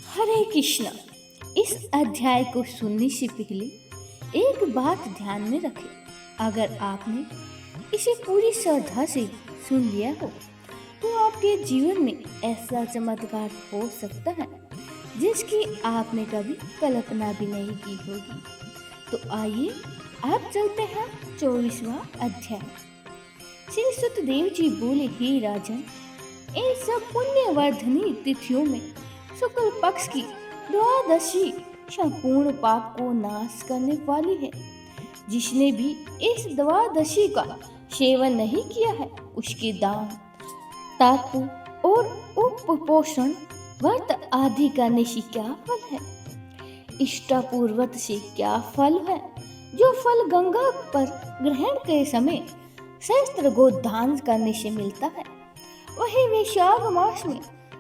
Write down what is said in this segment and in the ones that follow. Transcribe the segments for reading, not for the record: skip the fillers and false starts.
हरे कृष्णा। इस अध्याय को सुनने से पहले एक बात ध्यान में रखें। अगर आपने इसे पूरी श्रद्धा से सुन लिया हो तो आपके जीवन में ऐसा चमत्कार हो सकता है जिसकी आपने कभी कल्पना भी नहीं की होगी। तो आइए आप चलते हैं 24वां अध्याय। श्री सुतदेव जी बोले, हे राजन, इन सब पुण्यवर्धनी तिथियों में शुक्ल पक्ष की द्वादशी संपूर्ण पाप को नाश करने वाली है। जिसने भी इस द्वादशी का सेवन नहीं किया है उसके दान, तप और उपपोषण व्रत आदि करने से क्या फल है? इष्टापूर्वत से क्या फल है? जो फल गंगा पर ग्रहण के समय शस्त्र गोदान करने से मिलता है, वही वैशाख मास में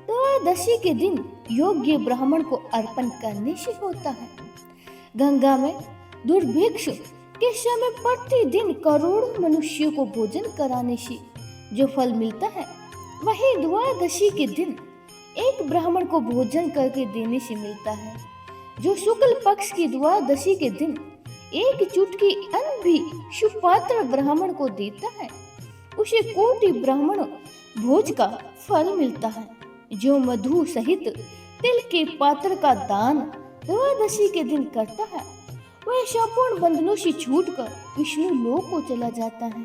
द्वादशी के दिन योग्य ब्राह्मण को अर्पण करने से होता है। गंगा में दुर्भिक्ष के समय प्रतिदिन करोड़ों मनुष्यों को भोजन कराने से जो फल मिलता है, वही द्वादशी के दिन एक ब्राह्मण को भोजन करके देने से मिलता है। जो शुक्ल पक्ष की द्वादशी के दिन एक चुटकी अन्न भी सुपात्र ब्राह्मण को देता है, उसे कोटि ब्राह्मण भोज का फल मिलता है। जो मधु सहित तिल के पात्र का दान द्वादशी के दिन करता है, वह संपूर्ण बंधनों से छूटकर विष्णु लोक को चला जाता है।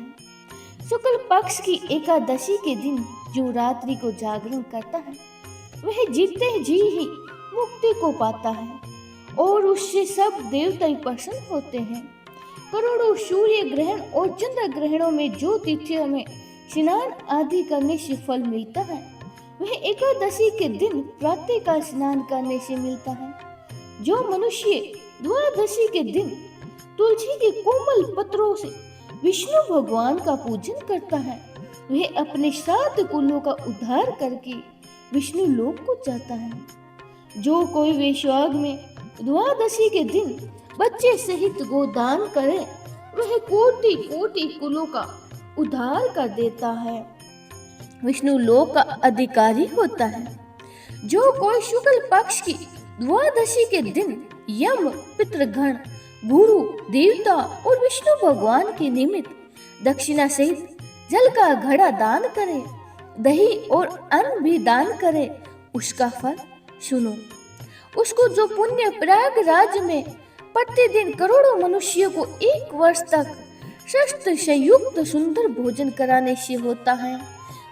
शुक्ल पक्ष की एकादशी के दिन जो रात्रि को जागरण करता है, वह जीते जी ही मुक्ति को पाता है और उससे सब देवता ही प्रसन्न होते हैं। करोड़ों सूर्य ग्रहण और चंद्र ग्रहणों में जो तिथियों में स्नान आदि करने से फल मिलता है, वह एकादशी के दिन प्रातः का स्नान करने से मिलता है। जो मनुष्य द्वादशी के दिन तुलसी के कोमल पत्रों से विष्णु भगवान का पूजन करता है, वह अपने 7 कुलों का उद्धार करके विष्णु लोक को जाता है। जो कोई वैशाख में द्वादशी के दिन बच्चे सहित गोदान करे, वह कोटि कोटि कुलों का उद्धार कर देता है, विष्णु लोक का अधिकारी होता है। जो कोई शुक्ल पक्ष की द्वादशी के दिन यम, पितृगण, गुरु, देवता और विष्णु भगवान के निमित्त दक्षिणा सहित जल का घड़ा दान करे, दही और अन्न भी दान करे, उसका फल सुनो। उसको जो पुण्य प्रयाग राज्य में प्रतिदिन करोड़ों मनुष्यों को 1 वर्ष तक शस्त्र संयुक्त सुंदर भोजन कराने से होता है,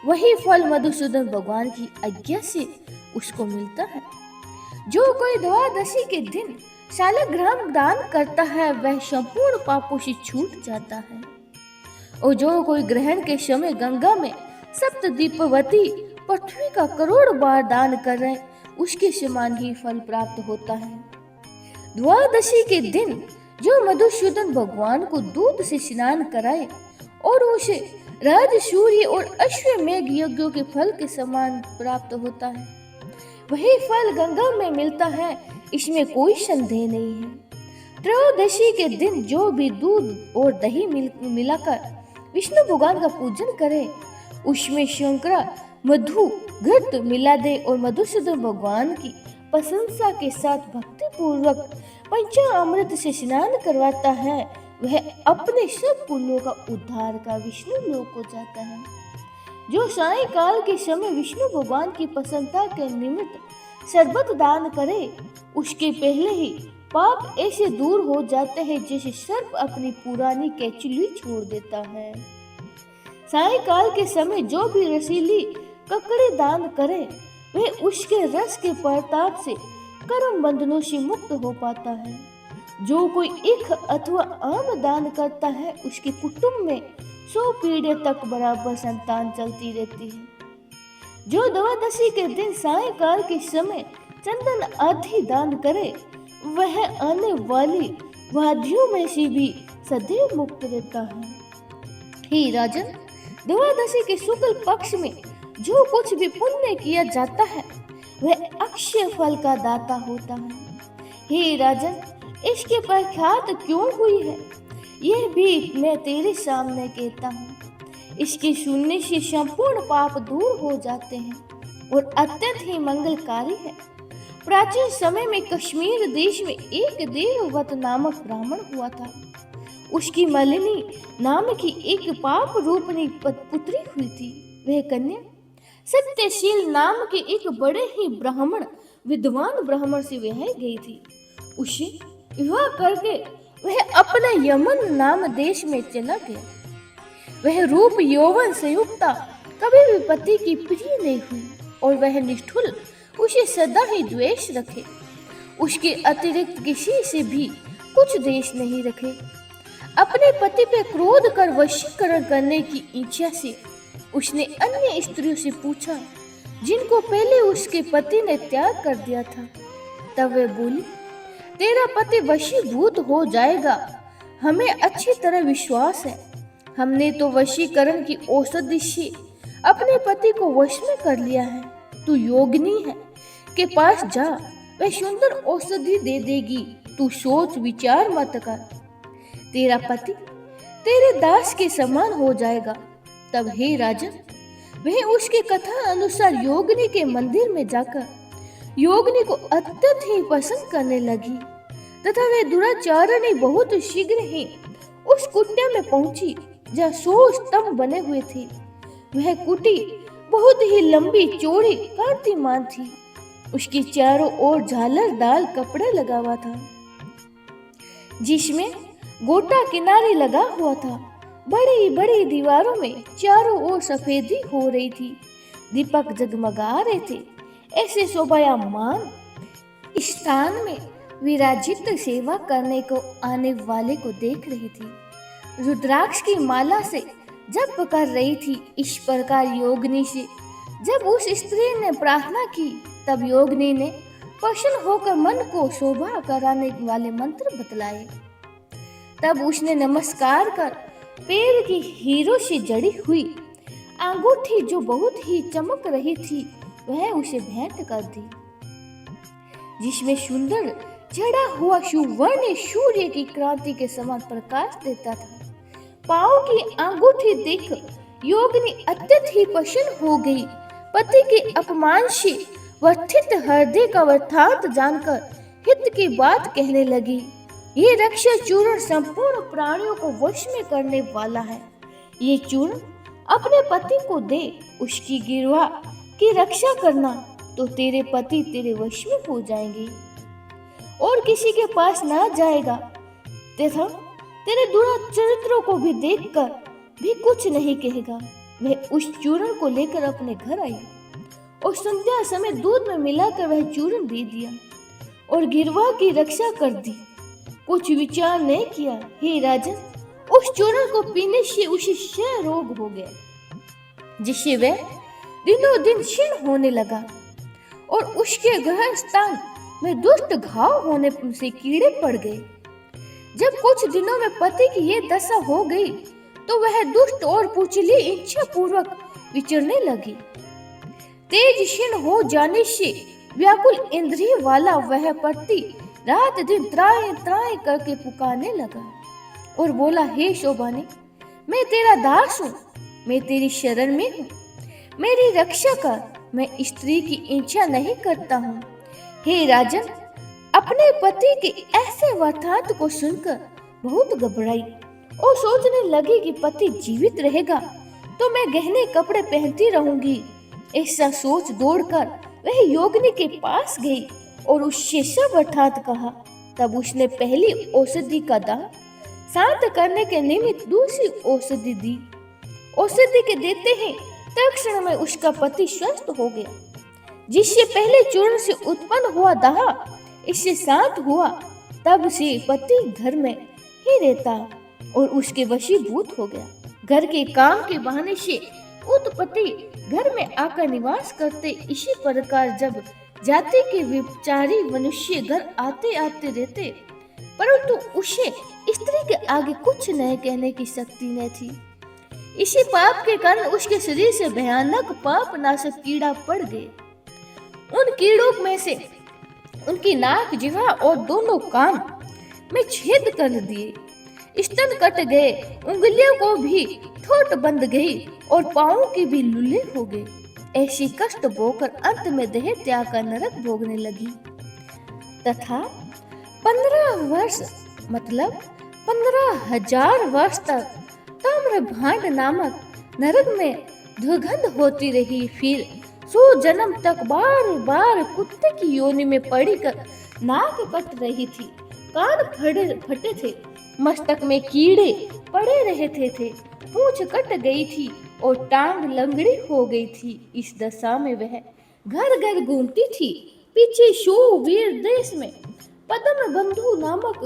वही फल मधुसूदन भगवान की आज्ञा से उसको मिलता है। जो कोई द्वादशी के दिन शालग्राम दान करता है, वह संपूर्ण पापों से छूट जाता है। और जो कोई ग्रहण के समय गंगा में सप्तदीपवती पृथ्वी का करोड़ बार दान करे, उसके समान ही फल प्राप्त होता है। द्वादशी के दिन जो मधुसूदन भगवान को दूध से स्नान कराए और उसे राज, सूर्य और अश्वमेघ यज्ञों के फल के समान प्राप्त होता है, वही फल गंगा में मिलता है, इसमें कोई संदेह नहीं है। त्रयोदशी के दिन जो भी दूध और दही मिलाकर विष्णु भगवान का पूजन करे, उसमें शंकरा मधु घृत मिला दे और मधुसूदन भगवान की प्रशंसा के साथ भक्ति पूर्वक पंचामृत से स्नान करवाता है, वह अपने सब कुलों का उद्धार का विष्णु लोक को जाता है। जो सायंकाल के समय विष्णु भगवान की प्रसन्नता के निमित्त शरबत दान करे, उसके पहले ही पाप ऐसे दूर हो जाते हैं जैसे सर्प अपनी पुरानी केचुली छोड़ देता है। सायंकाल के समय जो भी रसीली ककड़े दान करे, वह उसके रस के प्रताप से कर्म बंधनों से मुक्त हो पाता है। जो कोई ईख अथवा आम दान करता है, उसके कुटुंब में 100 पीढ़ियों तक बराबर संतान चलती रहती है। जो द्वादशी के दिन सायंकाल के समय चंदन आदि दान करे, वह आने वाली व्याधियों में से भी सदैव मुक्त रहता है। हे राजन, द्वादशी के शुक्ल पक्ष में जो कुछ भी पुण्य किया जाता है, वह अक्षय फल का दाता होता है। हे राजन, इसकी प्रख्यात क्यों हुई है, यह भी मैं तेरे सामने कहता हूँ। इसके सुनने से संपूर्ण पाप दूर हो जाते हैं और अत्यंत ही मंगलकारी है। प्राचीन समय में कश्मीर देश में एक देवव्रत नामक ब्राह्मण हुआ था। उसकी मलिनी नाम की एक पाप रूपनी पुत्री हुई थी। वह कन्या सत्यशील नाम के एक बड़े ही विद्वान ब्राह्मण से वह गई थी। उसे विवाह करके वह अपने यमन नाम देश में चला गया। वह रूप यौवन से युक्ता कभी भी पति की प्रिय नहीं हुई और वह निष्ठुर उसे सदा ही द्वेष रखे। उसके अतिरिक्त किसी से भी कुछ देश नहीं रखे। अपने पति पे क्रोध कर वशीकरण करने की इच्छा से उसने अन्य स्त्रियों से पूछा, जिनको पहले उसके पति ने त्याग कर दिया था। तब वह बोली, तेरा पति वशीभूत हो जाएगा, हमें अच्छी तरह विश्वास है। हमने तो वशीकरण की औषधि से अपने पति को वश में कर लिया है। तू योगिनी है के पास जा, वह सुंदर औषधि दे देगी। तू सोच विचार मत कर, तेरा पति तेरे दास के समान हो जाएगा। तब हे राजन, वह उसके कथा अनुसार योगिनी के मंदिर में जाकर योगिनी को अत्यंत ही पसंद करने लगी तथा वह दुराचारणी बहुत शीघ्र ही उस कुटिया में पहुंची जहाँ 100 स्तंभ बने हुए थे। वह कुटी बहुत ही लंबी चौड़ी कीर्तिमान थी। उसके चारों ओर झालरदार कपड़ा लगा हुआ था, जिसमें गोटा किनारे लगा हुआ था। बड़ी बड़ी दीवारों में चारों ओर सफेदी हो रही थी। दीपक जगमगा रहे थे। ऐसे शोभायमान स्थान में विराजित सेवा करने को आने वाले को देख रही थी। रुद्राक्ष की माला से जप कर रही थी। इस प्रकार योगिनी से जब उस स्त्री ने प्रार्थना की, तब योगिनी ने प्रसन्न होकर मन को शोभा कराने वाले मंत्र बतलाए। तब उसने नमस्कार कर पैर की हीरो से जड़ी हुई अंगूठी, जो बहुत ही चमक रही थी, वह उसे भेंट कर दी, जिसमें सुंदर चढ़ा हुआ सुवर्ण सूर्य की क्रांति के समान प्रकाश देता था। पाँव की अंगूठी देख योगिनी अत्यंत ही प्रसन्न हो गई। पति के अपमान से वर्थित हृदय का वृत्तांत जानकर हित की बात कहने लगी। ये रक्षा चूर्ण संपूर्ण प्राणियों को वश में करने वाला है। ये चूर्ण अपने पति को दे, उसकी गिरवा की रक्षा करना, तो तेरे पति तेरे वश में हो जाएंगे और किसी के पास ना जाएगा तथा तेरे दुराचरित्रों को भी देखकर भी कुछ नहीं कहेगा। वह उस चूर्ण को लेकर अपने घर आई और संध्या समय दूध में मिलाकर वह चूर्ण दे दिया और गिरवा की रक्षा कर दी। कुछ विचार नहीं किया। हे राजन, उस चूर्ण को पीने से उसे क्षय रोग हो गया, जिससे वह दिनों दिन क्षीण होने लगा और उसके ग्रह स्थान में दुष्ट घाव होने से कीड़े पड़ गए। जब कुछ दिनों में पति की ये दशा हो गई, तो वह दुष्ट और पुचली इच्छा पूर्वक विचरने लगी। तेज क्षीण हो जाने से व्याकुल इंद्रिय वाला वह पति रात दिन त्राय त्राय करके पुकारने लगा और बोला, हे शोभानी, मैं तेरा दास हूँ, मैं तेरी शरण में हूँ, मेरी रक्षा कर। मैं स्त्री की इच्छा नहीं करता हूँ। हे राजन, अपने पति के ऐसे वृत्तांत को सुनकर बहुत घबराई और सोचने लगी कि पति जीवित रहेगा तो मैं गहने कपड़े पहनती रहूंगी। ऐसा सोच दौड़कर वह योगिनी के पास गई और उससे सब वृत्तांत कहा। तब उसने पहली औषधि का दान शांत करने के निमित्त दूसरी औषधि दी। औषधि के देते ही तत्क्षण में उसका पति स्वस्थ हो गया। जिससे पहले चूर्ण से उत्पन्न हुआ दाह इससे शांत हुआ, तब से पति घर में ही रहता और उसके वशीभूत हो गया। घर के काम के बहाने से उत्पत्ति घर में आकर निवास करते। इसी प्रकार जब जाति के विचारी मनुष्य घर आते आते रहते, परंतु उसे स्त्री के आगे कुछ नहीं कहने की शक्ति न थी। इसी पाप के कारण उसके शरीर से भयानक पाप नाशक कीड़ा पड़ गए। उन कीड़ों में से उनकी नाक, जिह्वा और दोनों कान में छेद कर दिए, स्तन कट गए, उंगलियों को भी ठोट बंध गई और पांवों के भी लुले हो गए। ऐसी कष्ट भोगकर अंत में देह त्याग कर नरक भोगने लगी तथा 15 वर्ष मतलब 15,000 वर्ष तक ताम्रभांड नामक नरक में दुर्गंध होती रही। फिर 100 जन्म तक बार बार कुत्ते की योनि में पड़ी कर नाक कट रही थी, कान फटे थे, मस्तक में कीड़े पड़े रहते थे, पूंछ कट गई थी और टांग लंगड़ी हो गई थी। इस दशा में वह घर घर घूमती थी। पीछे शूरवीर देश में पद्म बंधु नामक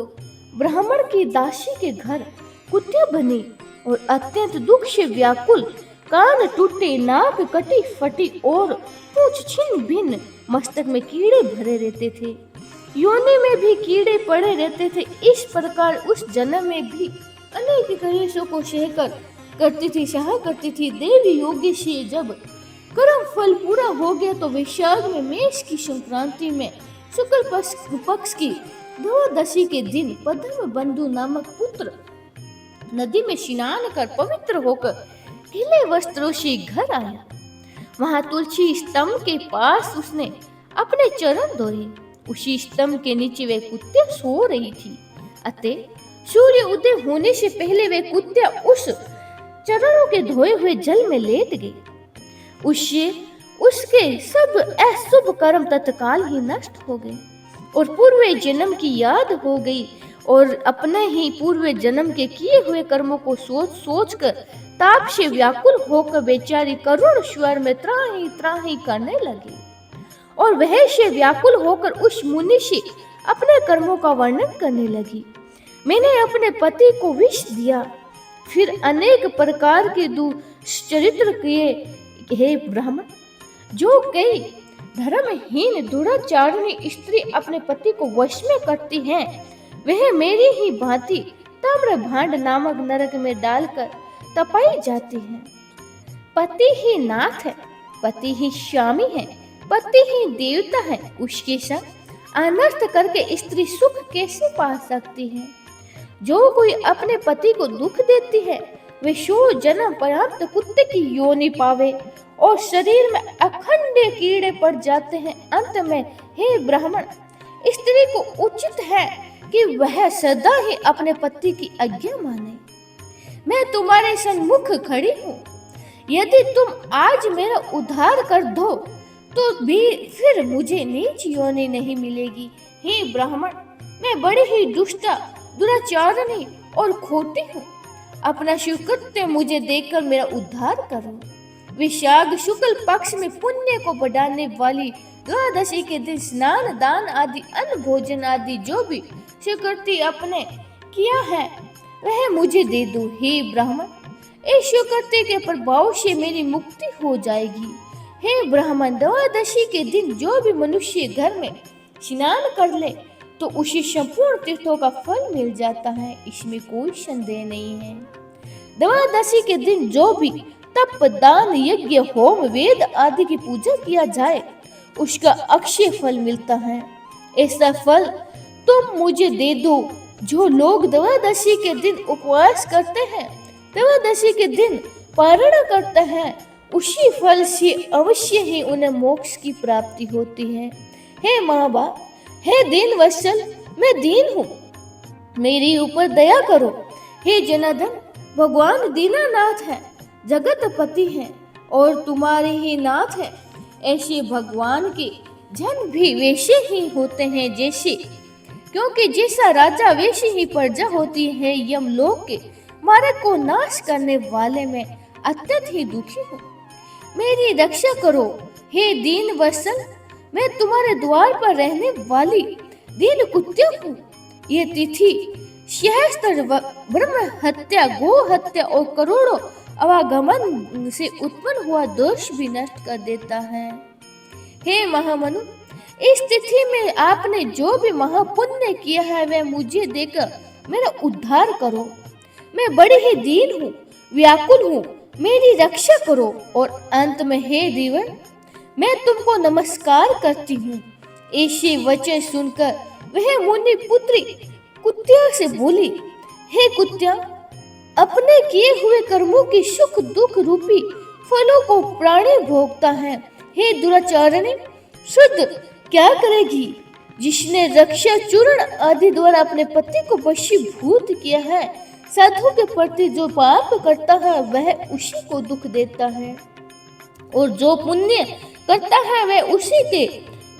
ब्राह्मण की दासी के घर कुत्ते बनी और अत्यंत दुख से व्याकुल, कान टूटे, नाक कटी फटी और पूंछ छिन्न भिन्न, मस्तक में कीड़े भरे रहते थे, योनि में भी कीड़े पड़े रहते थे। इस प्रकार उस जन्म में भी अनेक कलेशों को सहकर करती थी। देवी योगी से जब कर्म फल पूरा हो गया तो वैशाख में मेष की संक्रांति में शुक्ल पक्ष की द्वादशी के दिन पद्म बंधु नामक पुत्र नदी में स्नान कर पवित्र होकर ढीले वस्त्रों से घर आया। वहां तुलसी स्तंभ के पास उसने अपने चरण धोए। उसी स्तंभ के नीचे वे कुत्ते सो रही थी। अतः सूर्य उदय होने से पहले वे कुत्ते उस चरणों के धोए हुए जल में लेट गए। उसके सब अशुभ कर्म तत्काल ही नष्ट हो गए और पूर्व जन्म की याद हो गई और अपने ही पूर्व जन्म के किए हुए कर्मों को सोच कर ताप से व्याकुल होकर बेचारी करुण स्वर में त्राही त्राही करने लगी और वह से व्याकुल होकर उस मुनि से अपने कर्मों का वर्णन करने लगी। मैंने अपने पति को विष दिया, फिर अनेक प्रकार के दुष्चरित्र किए। हे ब्राह्मण, जो कई धर्महीन दुराचारिणी स्त्री अपने पति को वश में करती हैं, वह मेरी ही भांति ताम्रभांड नामक नरक में डालकर तपाई जाती हैं। पति ही नाथ है, पति ही स्वामी है, पति ही देवता है। उसके साथ अनर्थ करके स्त्री सुख कैसे पा सकती है? जो कोई अपने पति को दुख देती है वे 100 जन्म पर्यंत कुत्ते की योनि पावे और शरीर में अखंड कीड़े पड़ जाते हैं। अंत में हे ब्राह्मण, स्त्री को उचित है कि वह सदा ही अपने पति की आज्ञा माने। मैं तुम्हारे सम्मुख खड़ी हूँ, यदि तुम आज मेरा उद्धार कर दो तो भी फिर मुझे नीच योनि नहीं मिलेगी। हे ब्राह्मण, मैं बड़ी ही दुष्टा, दुराचारिणी और खोटी हूँ। अपना सुकृत्य मुझे देकर मेरा उद्धार करो। वैशाख शुक्ल पक्ष में पुण्य को बढ़ाने वाली द्वादशी के दिन स्नान, दान आदि, अन्न भोजन आदि जो भी सुकृति अपने किया है वह मुझे दे दो। हे ब्राह्मण, इस सुकृति के प्रभाव से मेरी मुक्ति हो जाएगी। हे ब्राह्मण, द्वादशी के दिन जो भी मनुष्य घर में स्नान कर ले तो उसे संपूर्ण तीर्थों का फल मिल जाता है, इसमें कोई संदेह नहीं है। द्वादशी के दिन जो भी तप, दान, यज्ञ, होम, वेद आदि की पूजा किया जाए उसका अक्षय फल मिलता है। ऐसा फल तुम मुझे दे दो। जो लोग द्वादशी के दिन उपवास करते हैं, द्वादशी के दिन पारण करते हैं, उसी फल से अवश्य ही उन्हें मोक्ष की प्राप्ति होती है। हे माँ बाप, हे दीन वत्सल, मैं दीन हूँ, मेरे ऊपर दया करो। हे जनार्दन, भगवान दीनानाथ है, जगतपति हैं और तुम्हारे ही नाथ है। ऐसे भगवान के जन भी वैसे ही होते हैं जैसे, क्योंकि जैसा राजा वैसी ही प्रजा होती है। यमलोक के मार्ग को नाश करने वाले में अत्यंत ही दुखी हूँ, मेरी रक्षा करो। हे दीन वत्सल, मैं तुम्हारे द्वार पर रहने वाली दीन कुत्ते हूँ। ये तिथि सहस्त्र ब्रह्म हत्या, गो हत्या और करोड़ों आवागमन से उत्पन्न हुआ दोष भी नष्ट कर देता है। हे महामनु, इस तिथि में आपने जो भी महापुण्य किया है वह मुझे देकर मेरा उद्धार करो। मैं बड़ी ही दीन हूँ, व्याकुल हूँ, मेरी रक्षा करो। और अंत में हे देवर, मैं तुमको नमस्कार करती हूँ। ऐसे वचन सुनकर वह मुनि पुत्री कुत्या से बोली, हे कुत्या, अपने किए हुए कर्मों की सुख दुख रूपी फलों को प्राणी भोगता है। हे दुराचारणी, शुद्ध क्या करेगी? जिसने रक्षा चूर्ण आदि द्वारा अपने पति को वशीभूत किया है, साधु के प्रति जो पाप करता है वह उसी को दुख देता है, और जो पुण्य करता है वह उसी के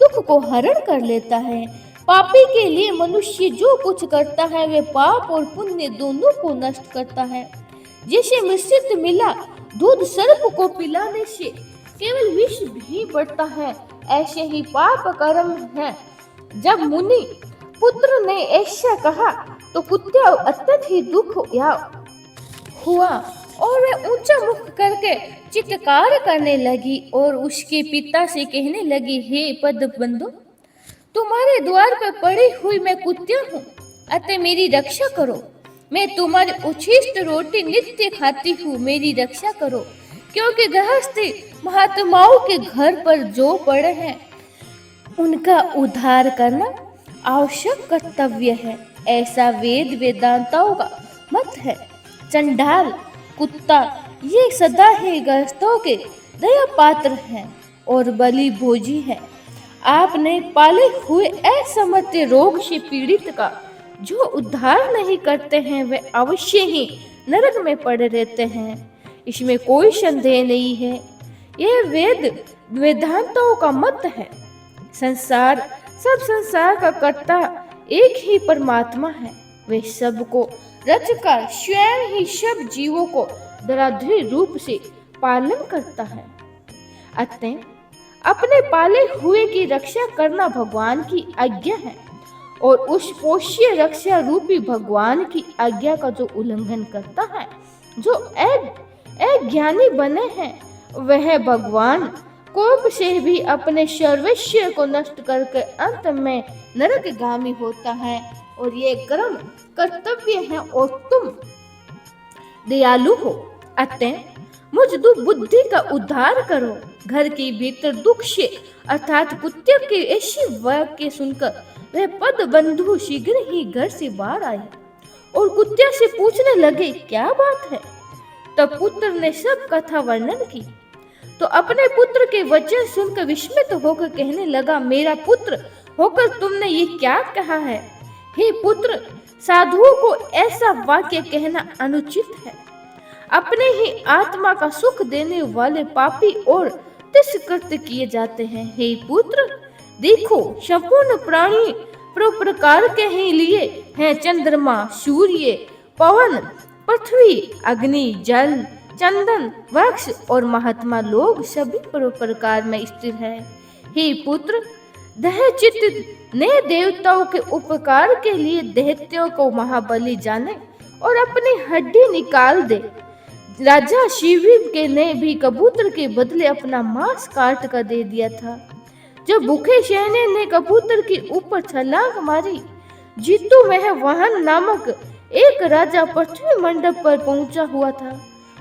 दुख को हरण कर लेता है। पापी के लिए मनुष्य जो कुछ करता है वह पाप और पुण्य दोनों को नष्ट करता है। जैसे मिश्रित मिला दूध सर्प को पिलाने से केवल विष भी बढ़ता है, ऐसे ही पाप कर्म है। जब मुनि पुत्र ने ऐसा कहा तो कुत्ते अत्यंत ही दुख हुआ और वह ऊंचा मुख करके चित्कार करने लगी और उसके पिता से कहने लगी, हे पदबंधु, तुम्हारे द्वार पर पड़ी हुई मैं कुत्तिया हूँ, अतः मेरी रक्षा करो। मैं तुम्हारी उच्छिष्ट रोटी नित्य खाती हूँ, मेरी रक्षा करो, क्योंकि गृहस्थी महात्माओं के घर पर जो पड़े हैं उनका उद्धार करना आवश्यक कर्तव्य है, ऐसा वेद वेदांताओं का मत है। चंडाल कुत्ता ये सदा ही गृहस्थों के दया पात्र हैं और बलि भोजी है। आपने पाले हुए असमर्थ रोग से पीड़ित का जो उद्धार नहीं करते हैं वे अवश्य ही नरक में पड़े रहते हैं, इसमें कोई संदेह नहीं है। यह वेद वेदांतों का मत है। सब संसार का कर्ता एक ही परमात्मा है, वे सबको रचकर स्वयं ही सब जीवों को धराधरी रूप से पालन करता है। अतः अपने पाले हुए की रक्षा करना भगवान की आज्ञा है, और उस पोष्य रक्षा रूपी भगवान की आज्ञा का जो उल्लंघन करता है, जो अज्ञानी बने हैं, वह भगवान कोप से भी अपने सर्वस्व को नष्ट करके अंत में नरकगामी होता है, और ये कर्म कर्तव्य है और तुम दयालु हो, अतः मुझ दुर्बुद्धि का उद्धार करो। घर के भीतर दुख से अर्थात कुत्ते के ऐसी वाक्य सुनकर वह पदबंधु शीघ्र ही घर से बाहर आए और कुत्ते से पूछने लगे, क्या बात है? तब पुत्र ने सब कथा वर्णन की तो अपने पुत्र के वचन सुनकर विस्मित होकर कहने लगा, मेरा पुत्र होकर तुमने ये क्या कहा है? हे पुत्र, साधुओं को ऐसा वाक्य कहना अनुचित है। अपने ही आत्मा का सुख देने वाले पापी और तिरस्कृत किए जाते हैं। हे पुत्र, देखो, संपूर्ण प्राणी प्रकार के ही लिए हैं। चंद्रमा, सूर्य, पवन, पृथ्वी, अग्नि, जल, चंदन, वृक्ष और महात्मा लोग सभी प्रकार में स्थिर है। हे पुत्र, दहचित ने देवताओं के उपकार के लिए दैत्यों को महाबली जाने और अपनी हड्डी निकाल दे। राजा शिवी के ने भी कबूतर के बदले अपना मांस काट कर दे दिया था। जब भूखे शहने ने कबूतर के ऊपर छलांग मारी, जीतू वह वाहन नामक एक राजा पृथ्वी मंडप पर पहुंचा हुआ था।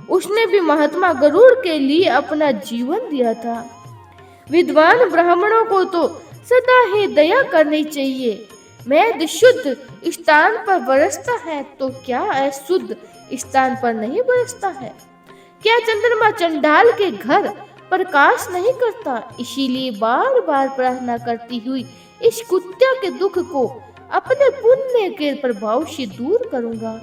उसने भी महात्मा गरुड़ के लिए अपना जीवन दिया था। विद्वान ब्राह्मणों को तो सदा ही दया करनी चाहिए। मेघ शुद्ध स्थान पर बरसता है तो क्या अशुद्ध स्थान पर नहीं बरसता है? क्या चंद्रमा चंडाल के घर प्रकाश नहीं करता? इसीलिए बार बार प्रार्थना करती हुई इस कुत्ते के दुख को अपने पुण्य के प्रभाव से दूर करूंगा।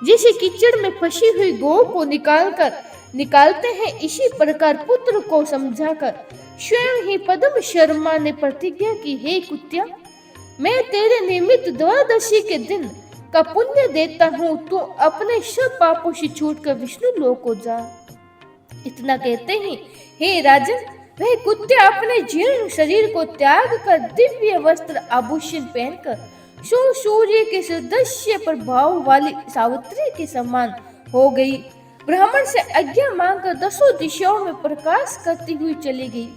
जैसे कीचड़ में फंसी हुई गौ को निकालते हैं, इसी प्रकार पुत्र को समझाकर स्वयं ही पद्म शर्मा ने प्रतिज्ञा की, हे कुत्या, मैं तेरे निमित्त द्वादशी के दिन का पुण्य देता हूँ, तो अपने सब पापों से छूटकर विष्णु लोक को जा। इतना कहते ही हे राजन, वह कुत्ते अपने जीर्ण शरीर को त्याग कर दिव्य वस्त्र आभूषण पहनकर सूर्य के सदस्य प्रभाव वाली सावित्री के समान हो गई। ब्राह्मण से आज्ञा मांगकर 10 दिशाओं में प्रकाश करती हुई चली गई।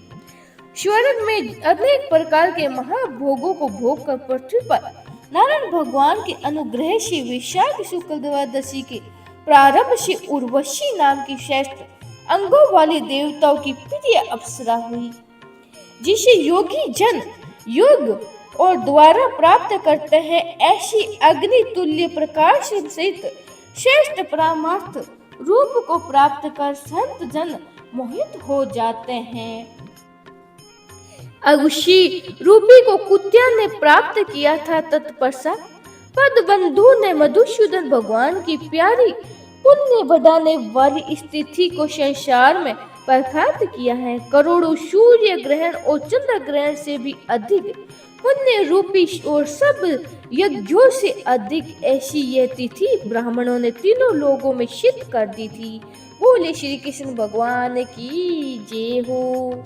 स्वर्ग में अनेक प्रकार के महाभोगों को भोग कर पृथ्वी पर नारायण भगवान के अनुग्रह से विशाख शुक्ल द्वादशी के प्रारंभ से उर्वशी नाम की श्रेष्ठ अंगों वाली देवताओं की प्रिय अप्सरा हुई, जिसे योगी जन योग और द्वारा प्राप्त करते हैं। ऐसी अग्नि तुल्य प्रकाश सहित श्रेष्ठ परमार्थ रूप को प्राप्त कर संत जन मोहित हो जाते हैं। अगुशी रूपी को कुत्या ने प्राप्त किया था तत्पश्चात पदबंधु ने मधुसूदन भगवान की प्यारी पुण्य बढ़ाने वाली स्थिति को संसार में प्रख्यात किया है। करोड़ों सूर्य ग्रहण और चंद्र ग्रहण से भी अधिक पुण्य रूपी और सब यज्ञों से अधिक ऐसी यह तिथि ब्राह्मणों ने तीनों लोगों में सिद्ध कर दी थी। बोले श्री कृष्ण भगवान की जय हो।